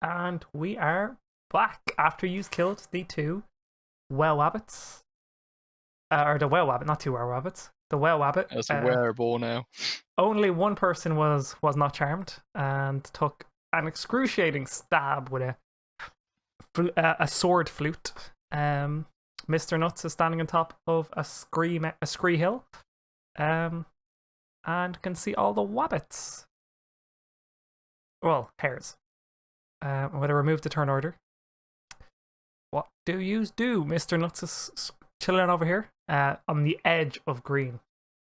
And we are back after you've killed the two well wabbits. Or the well wabbit, not two well wabbits. The well wabbit. It's a wearable now. Only one person was not charmed and took an excruciating stab with a sword flute. Mr. Nuts is standing on top of a scree hill, and can see all the wabbits. Well, hares. I'm going to remove the turn order. What do you do? Mr. Nuts is chilling over here, on the edge of green,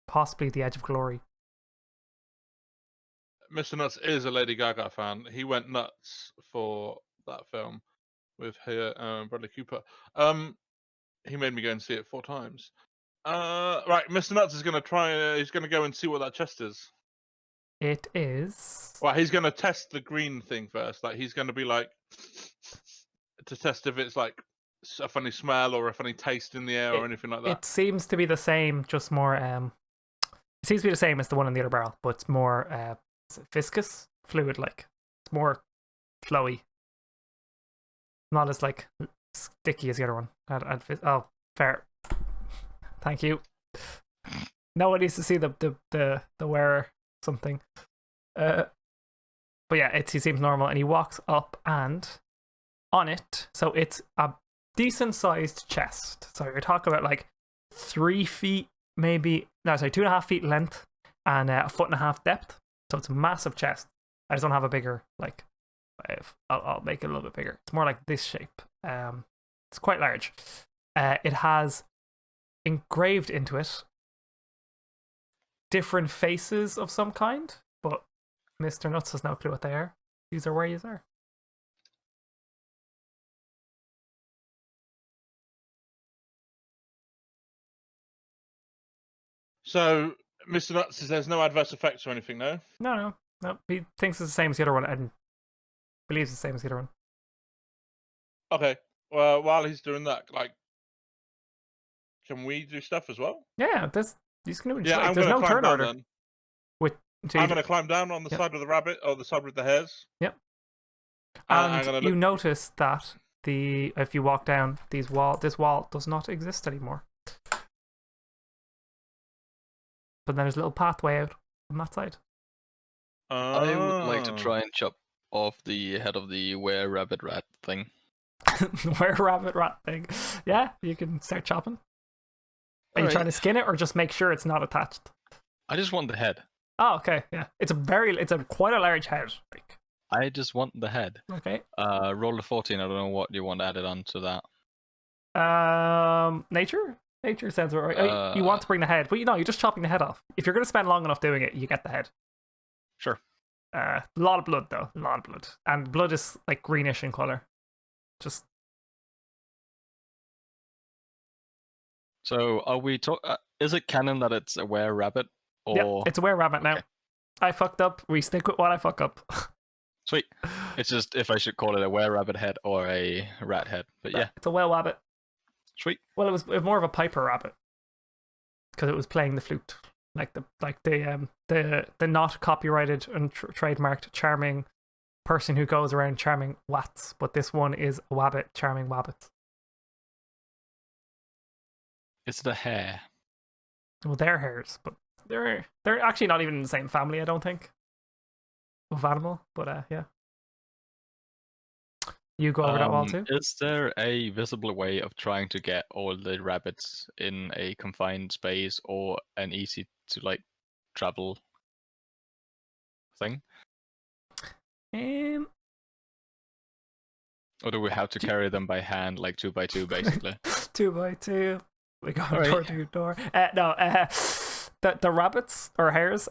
possibly the edge of glory. Mr. Nuts is a Lady Gaga fan. He went nuts for that film with her Bradley Cooper. He made me go and see it 4 times. Right, Mr. Nuts is going to try. He's going to go and see what that chest is. It is. Well, he's going to test the green thing first. Like he's going to be like to test if it's like a funny smell or a funny taste in the air or anything like that. It seems to be the same, just more. It seems to be the same as the one in the other barrel, but it's more viscous fluid. Like it's more flowy, not as like sticky as the other one. Oh, fair. Thank you. No one needs to see the wearer something. But yeah, he seems normal, and he walks up, and on it, so it's a decent sized chest. So you're talking about like 3 feet, maybe, no, sorry, 2.5 feet length and 1.5 feet depth. So it's a massive chest. I just don't have a bigger, like, I'll make it a little bit bigger. It's more like this shape. It's quite large. It has engraved into it different faces of some kind, but Mr. Nuts has no clue what they are. These are where you are. So, Mr. Nuts says there's no adverse effects or anything, no? No. He thinks it's the same as the other one and believes it's the same as the other one. Okay. Well, while he's doing that, like, can we do stuff as well? Yeah, there's no I'm there's no turn order. Then. I'm going to climb down on the side of the rabbit, or the side with the hares. Yep. And you notice that if you walk down this wall does not exist anymore. But then there's a little pathway out on that side. I would like to try and chop off the head of the were-rabbit rat thing. Were-rabbit rat thing. Yeah, you can start chopping. Are you trying to skin it or just make sure it's not attached? I just want the head. Oh, okay, yeah. It's quite a large head. Like. I just want the head. Okay. Roll a 14. I don't know what you want added on to that. Nature? Nature sounds right. You want to bring the head, but you're just chopping the head off. If you're going to spend long enough doing it, you get the head. Sure. A lot of blood, though. A lot of blood. And blood is like greenish in color. Just. So, are we is it canon that it's a were-rabbit? Or... Yeah, it's a were-rabbit now. I fucked up. We stick with what I fuck up. Sweet. It's just if I should call it a were-rabbit head or a rat head. But yeah. It's a well-wabbit. Sweet. Well, it was more of a piper rabbit because it was playing the flute, like the not copyrighted and trademarked charming person who goes around charming wats. But this one is a wabbit charming wabbits. It's the hare. Well, they're hares, but they're actually not even in the same family, I don't think, of animal. But yeah. You go over that wall too? Is there a visible way of trying to get all the rabbits in a confined space or an easy to like travel thing? Or do we have to carry them by hand, like 2 by 2, basically? 2 by 2. We go door to door. The rabbits or hares,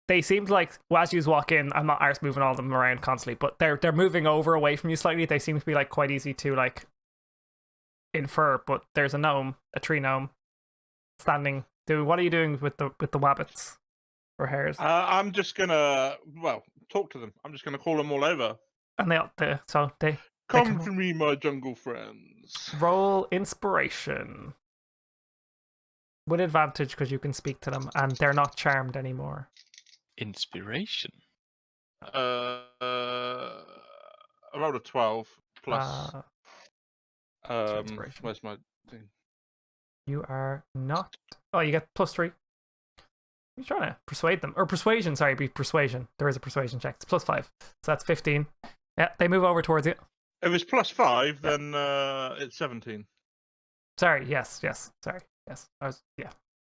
they seemed like, well, as you walk in, I'm not arse moving all of them around constantly, but they're moving over away from you slightly. They seem to be like quite easy to like infer. But there's a tree gnome, standing. What are you doing with the wabbits or hares? I'm just gonna talk to them. I'm just gonna call them all over. And they come to me, my jungle friends. Roll inspiration. With advantage because you can speak to them and they're not charmed anymore. Inspiration? I rolled a 12 plus. inspiration. Where's my thing? You are not. Oh, you get +3. You're trying to persuade them. Or persuasion, sorry, be persuasion. There is a persuasion check. It's +5. So that's 15. Yeah, they move over towards you. If it's +5, Yeah. then it's 17. Sorry, yes. Sorry, yes.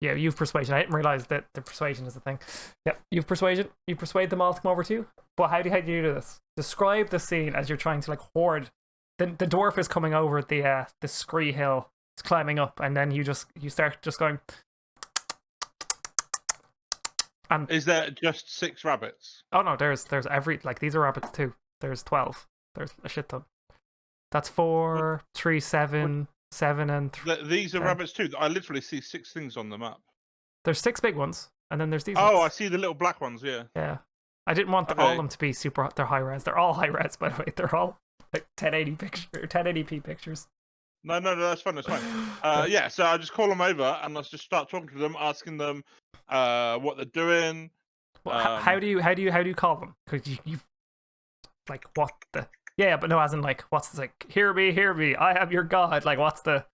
Yeah, you've persuasion. I didn't realize that the persuasion is the thing. Yep, you've persuasion. You persuade them all to come over to you. But how do you do this? Describe the scene as you're trying to like hoard. The dwarf is coming over the scree hill. It's climbing up, and then you start just going. And Is there just 6 rabbits? oh no, there's every like these are rabbits too. There's 12. There's a shit ton. That's 4, 3, 7, 7, and 3. These are 10. rabbits too. I literally see 6 things on the map. There's 6 big ones, and then there's these. Oh, I ones. see the little black ones. Yeah. Yeah. I didn't want all of them to be super. They're high res. They're all high res, by the way. They're all like 1080p pictures. No, that's fine. That's fine. Yeah. So I just call them over and let's just start talking to them, asking them what they're doing. Well, how do you call them? Because you like what the yeah, but no, as in like what's the, like hear me, I am your god. Like what's the?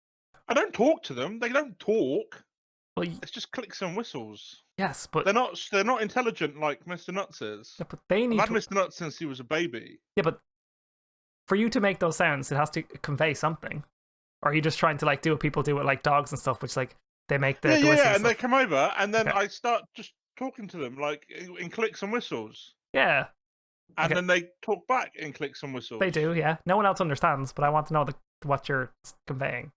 I don't talk to them. They don't talk. Well, It's just clicks and whistles. yes, but They're not intelligent like Mr. Nuts is. yeah, but they need I've had to, Mr. Nuts since he was a baby. yeah, but for you to make those sounds, it has to convey something. Or are you just trying to like do what people do with like dogs and stuff, which like they make the whistling and stuff? they come over, and then Okay. I start just talking to them like in clicks and whistles, Yeah, and Okay. then they talk back in clicks and whistles. they do. Yeah, no one else understands, but I want to know what you're conveying.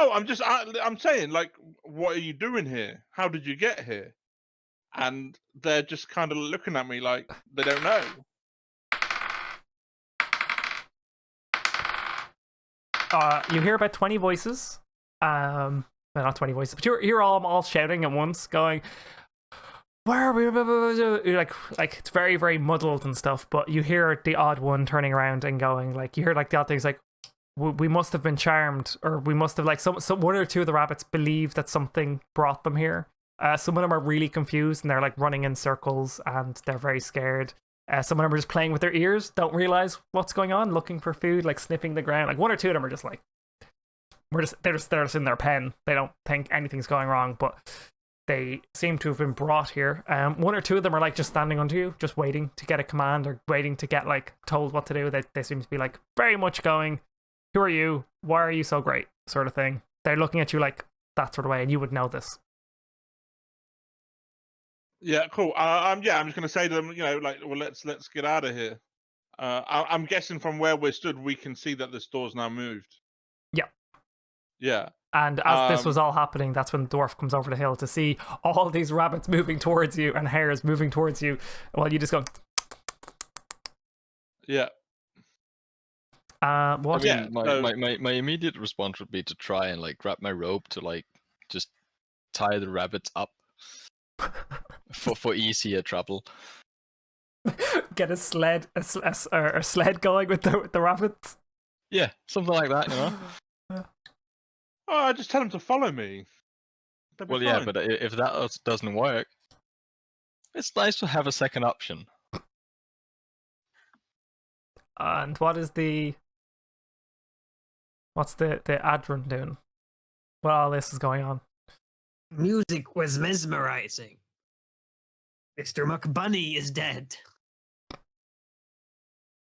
Oh, I'm saying like, what are you doing here? How did you get here? And they're just kind of looking at me like they don't know. You hear about 20 voices. Well, not 20 voices, but you hear all shouting at once, going, "Where are we?" You're like it's very, very muddled and stuff. But you hear the odd one turning around and going, like you hear like the odd things like, "We must have been charmed," or "We must have like some one or two of the rabbits believe that something brought them here." Some of them are really confused and they're like running in circles and they're very scared. Some of them are just playing with their ears, don't realize what's going on, looking for food, like sniffing the ground. Like 1 or 2 of them are just like, they're just in their pen. They don't think anything's going wrong, but they seem to have been brought here. 1 or 2 of them are like just standing under you, just waiting to get a command or waiting to get like told what to do. They seem to be like very much going, "Who are you? Why are you so great?" sort of thing. They're looking at you like that sort of way, and you would know this. Yeah, cool. I'm just gonna say to them, like, well, let's get out of here. I'm guessing from where we're stood, we can see that this door's now moved. Yeah. Yeah. And as this was all happening, that's when the dwarf comes over the hill to see all these rabbits moving towards you and hares moving towards you, while you just go. Yeah. What? I mean, my immediate response would be to try and like grab my rope to like just tie the rabbits up for easier travel. Get a sled, a sled going with the rabbits. Yeah, something like that, you know. Oh, I just tell them to follow me. Well, yeah, but if that doesn't work, it's nice to have a second option. And what's the Adron doing? While all this is going on. Music was mesmerizing. Mr. McBunny is dead.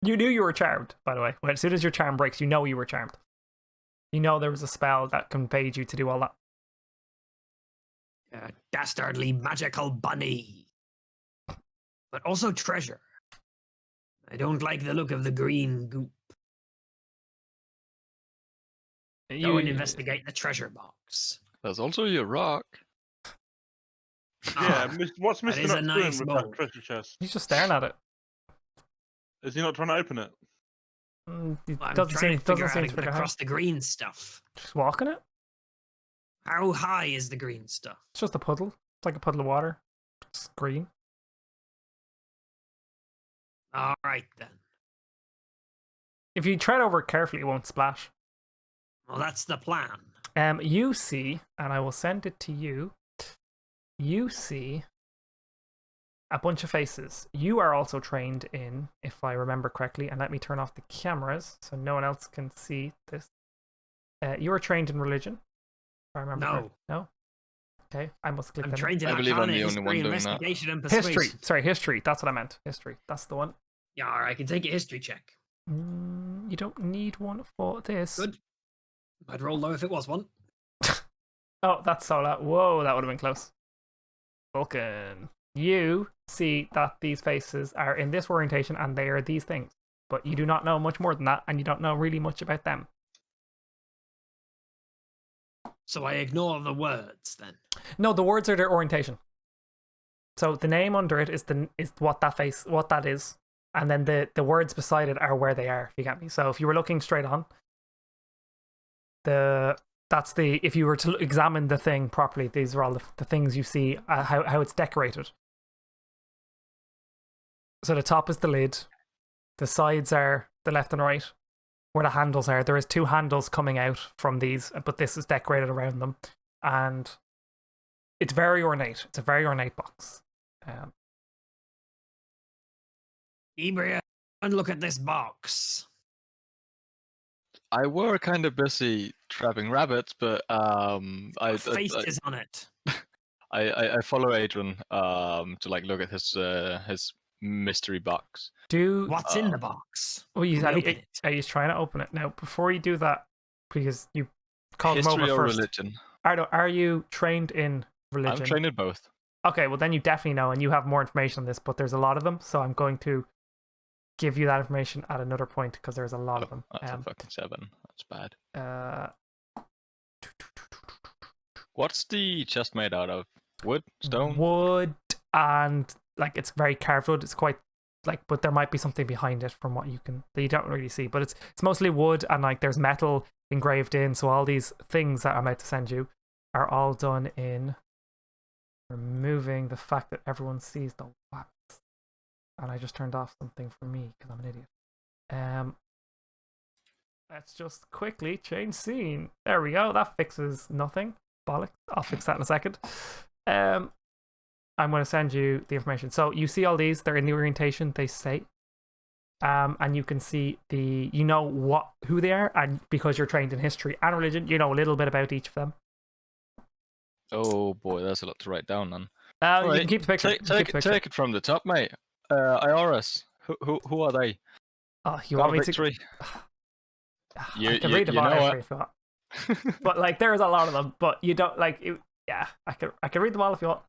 You knew you were charmed, by the way. As soon as your charm breaks, you know you were charmed. You know there was a spell that conveyed you to do all that. Dastardly magical bunny. But also treasure. I don't like the look of the green goop. Go and investigate the treasure box. There's also your rock. Yeah, what's that Mr. is a Nuts doing nice with bowl. that treasure chest? He's just staring at it. Is he not trying to open it? It I'm doesn't trying seem to figure out how to to get figure out. across the green stuff. Just walking it. How high is the green stuff? It's just a puddle. It's like a puddle of water. It's green. All right then. If you tread over it carefully, it won't splash. Well, that's the plan. You see, and I will send it to you. You see a bunch of faces. You are also trained in, if I remember correctly, and let me turn off the cameras so no one else can see this. You are trained in religion, if I remember No. correctly. No? Okay, I must click I'm on trained in I believe I'm Arcana, the only one History, doing that. Investigation, and Persuasion. history. Sorry, history. That's what I meant. History. That's the one. Yeah, I can take a history check. You don't need one for this. Good. I'd roll low if it was one. Oh, that's so loud. Whoa, that would have been close. Vulcan. You see that these faces are in this orientation and they are these things. But you do not know much more than that, and you don't know really much about them. So I ignore the words then. No, the words are their orientation. So the name under it is what that is, and then the words beside it are where they are. If you get me. So if you were looking straight on, if you were to examine the thing properly, these are all the things you see, how it's decorated. So the top is the lid, the sides are the left and right, where the handles are. There is 2 handles coming out from these, but this is decorated around them, and it's very ornate. It's a very ornate box. Ibria, look at this box. I were kind of busy trapping rabbits, but What face is on it? I follow Adrian to like look at his mystery box. What's in the box? Well, Can we open it? are you trying to open it now? Before you do that, because you called them History over or first. religion? Ardo, are you trained in religion? I'm trained in both. Okay, well then you definitely know, and you have more information on this, but there's a lot of them, so I'm going to give you that information at another point because there's a lot of them. That's a fucking 7. That's bad. What's the chest made out of? Wood? Stone? Wood, and like it's very carved wood. It's quite like, but there might be something behind it from what that you don't really see. But it's mostly wood, and like there's metal engraved in. So all these things that I'm about to send you are all done in removing the fact that everyone sees the wax. And I just turned off something for me because I'm an idiot. Let's just quickly change scene. There we go. That fixes nothing. Bollocks. I'll fix that in a second. I'm going to send you the information. So you see all these. They're in the orientation they say. And you can see who they are, and because you're trained in history and religion, you know a little bit about each of them. Oh boy, that's a lot to write down then. You can keep the picture. Take it from the top, mate. IRS. Who are they? Oh, you want me victory? I can read about it if you want. But like, there's a lot of them. But you don't like. Yeah, I can read them all if you want.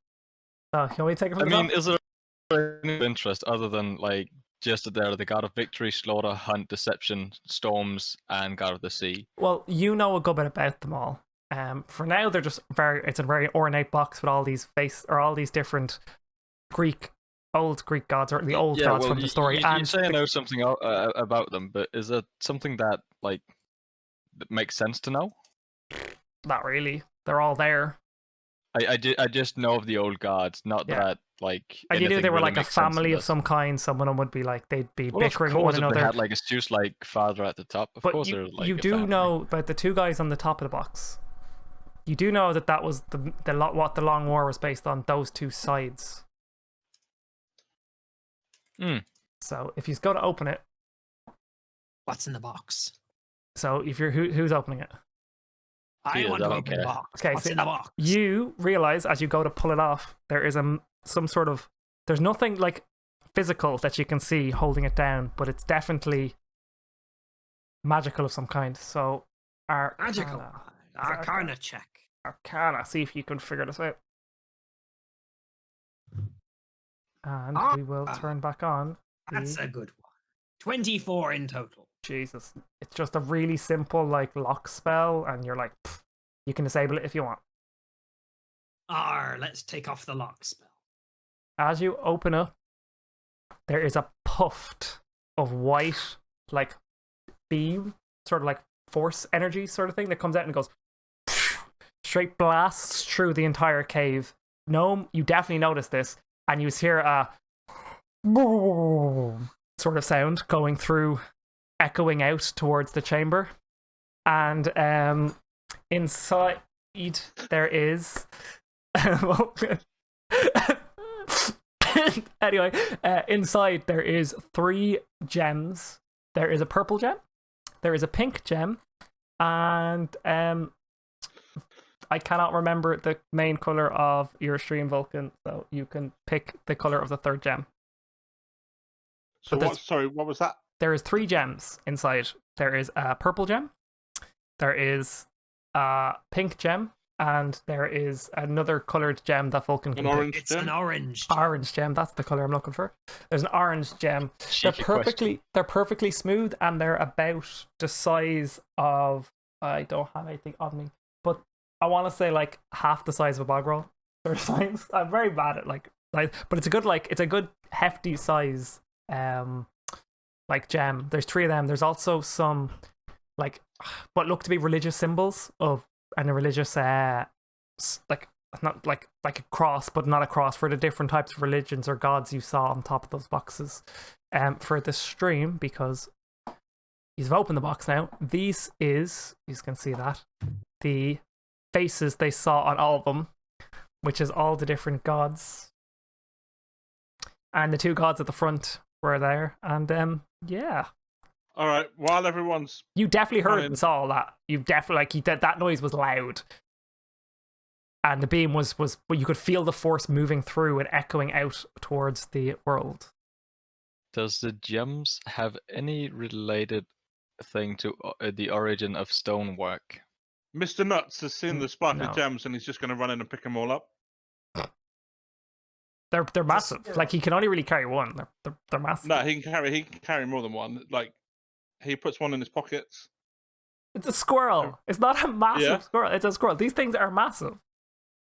So you want me to take it from the top? Is there any interest other than like just that they're the god of victory, slaughter, hunt, deception, storms, and god of the sea? Well, you know a good bit about them all. For now, they're just it's a very ornate box with all these different old Greek gods, or the old gods from the story. You say I know something about them, but is it something that like that makes sense to know? Not really. They're all there. I just know of the old gods, not that like. And you knew they were really like a family of some kind. Some of them would be like they'd be bickering with one another. They had like a Zeus like father at the top. Of course, you, they're like you do know about the 2 guys on the top of the box. You do know that was what the Long War was based on. Those 2 sides. So if you go to open it, what's in the box? So if you're who's opening it? I want to open the box. Okay, what's in the box? You realize as you go to pull it off, there is some sort of, there's nothing like physical that you can see holding it down, but it's definitely magical of some kind. So magical. Arcana check. Arcana. See if you can figure this out. And we will turn back on. That's a good one. 24 in total. Jesus. It's just a really simple like lock spell, and you're like, you can disable it if you want. Let's take off the lock spell. As you open up, there is a puff of white like beam, sort of like force energy sort of thing that comes out and goes straight blasts through the entire cave. Gnome, you definitely notice this, and you hear a sort of sound going through, echoing out towards the chamber. And inside there is Anyway, inside there is 3 gems. There is a purple gem, there is a pink gem, and I cannot remember the main color of your stream, Vulcan, so you can pick the color of the 3rd gem. So what? Sorry, what was that? There is 3 gems inside. There is a purple gem, there is a pink gem, and there is another colored gem that Vulcan can An pick. orange It's gem? an orange. Orange gem, that's the color I'm looking for. There's an orange gem. Cheeky question. They're perfectly smooth, and they're about the size of, I don't have anything on me, but I want to say like half the size of a bog roll. Their size. I'm very bad at like, but it's a good hefty size like gem. There's 3 of them. There's also some like what look to be religious symbols of, and a religious like not like a cross, but not a cross, for the different types of religions or gods you saw on top of those boxes. For the stream, because you've opened the box now, these is, you can see that, the faces they saw on all of them, which is all the different gods. And the 2 gods at the front were there, and yeah. All right. While everyone's You definitely heard Fine. and saw all that. You definitely that noise was loud, and the beam was, but you could feel the force moving through and echoing out towards the world. Does the gems have any related thing to the origin of stonework? Mr. Nuts has seen the sparkly No. gems and he's just going to run in and pick them all up. They're massive. squirrel. Like he can only really carry one. They're massive. No, he can carry more than one. Like he puts one in his pockets. It's a squirrel. It's not a massive Yeah. squirrel. It's a squirrel. These things are massive.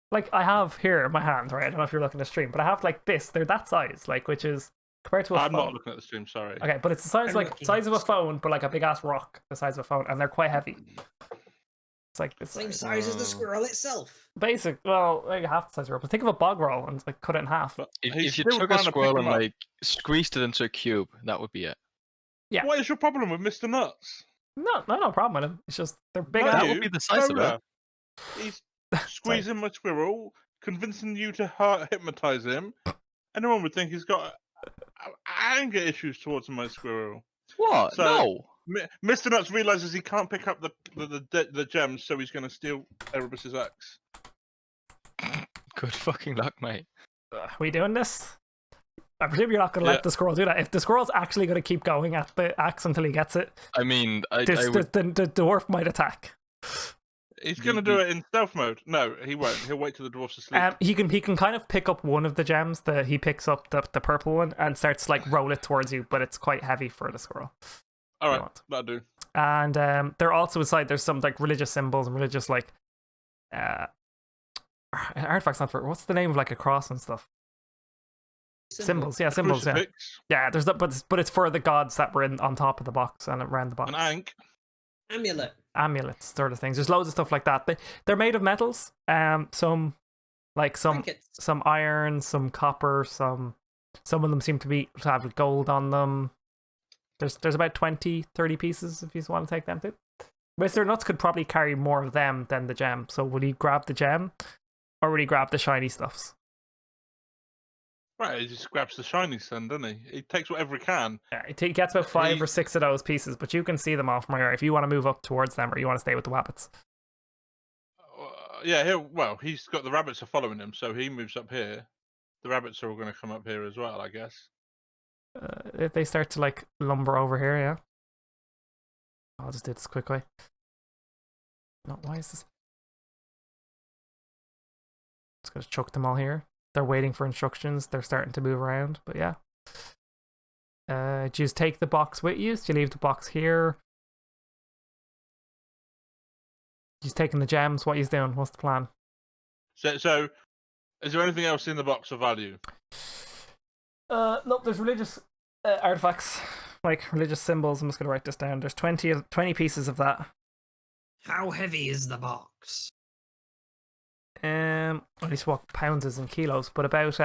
Like I have here in my hand, right? I don't know if you're looking at the stream, but I have like this. They're that size, like, which is compared to a I'm phone. not looking at the stream. Sorry. Okay, but it's the size I'm like looking size at of a the phone, but like a big ass rock, the size of a phone, and they're quite heavy. It's like this Same size. size as the squirrel itself. Basic. Well, like half the size of a rope. But think of a bog roll and like cut it in half. But If he's you still took a trying to pick squirrel them and up. like squeezed it into a cube, that would be it. Yeah. What is your problem with Mr. Nuts? No problem with them. It's just they're big No, enough. That would be the size of it. Soda. He's squeezing my squirrel, convincing you to hypnotize him. Anyone would think he's got anger issues towards my squirrel. What? So- No. Mr. Nuts realizes he can't pick up the gems, so he's going to steal Erebus's axe. Good fucking luck, mate. We doing this? I presume you're not going to Yeah. let the squirrel do that. If the squirrel's actually going to keep going at the axe until he gets it, I mean, I the would. dwarf might attack. He's going to do it in stealth mode. No, he won't. He'll wait till the dwarf's asleep. He can kind of pick up one of the gems. He picks up the purple one and starts to like roll it towards you, but it's quite heavy for the squirrel. All you right, want. that'll do. And they're also inside. There's some like religious symbols and religious like artifacts. Not for what's the name of like a cross and stuff. Symbols, yeah, symbols, yeah. Crucifix, Yeah, there's that, but it's for the gods that were on top of the box and around the box. an ankh. Amulet. Amulets, sort of things. There's loads of stuff like that. They're made of metals. Some Trinkets. some iron, some copper, some of them seem to have gold on them. There's about 20, 30 pieces if you want to take them too. Mr. Nuts could probably carry more of them than the gem. So would he grab the gem or would he grab the shiny stuffs? Right, he just grabs the shiny then, doesn't he? He takes whatever he can. Yeah, he gets about 5 He- or 6 of those pieces, but you can see them off my area if you want to move up towards them or you want to stay with the wabbits. Yeah, he's got the rabbits are following him, so he moves up here. The rabbits are all going to come up here as well, I guess. If they start to like lumber over here, yeah. I'll just do this quickly. No, why is this? Just gonna chuck them all here. They're waiting for instructions. They're starting to move around, but yeah. Do you just take the box with you? Do you leave the box here? He's taking the gems. What he's doing? What's the plan? So, is there anything else in the box of value? Look, there's religious artifacts, like religious symbols. I'm just gonna write this down. There's 20 pieces of that. How heavy is the box? At least what pounds is in kilos, but about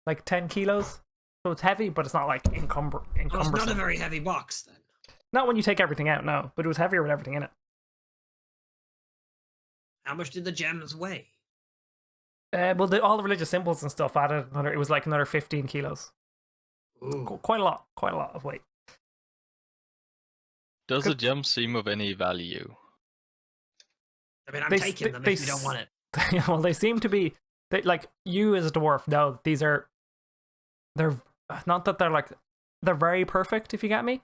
like 10 kilos. So it's heavy, but it's not like Well, it's encumbersome. not a very heavy box then. Not when you take everything out, no. But it was heavier with everything in it. How much did the gems weigh? Well, all the religious symbols and stuff added another. It was like another 15 kilos. Ooh. Quite a lot of weight. Does the gem seem of any value? I mean, I'm They- taking them they if you don't want it. Well, they seem to be. Like you as a dwarf know these are. They're not that they're like. They're very perfect, if you get me.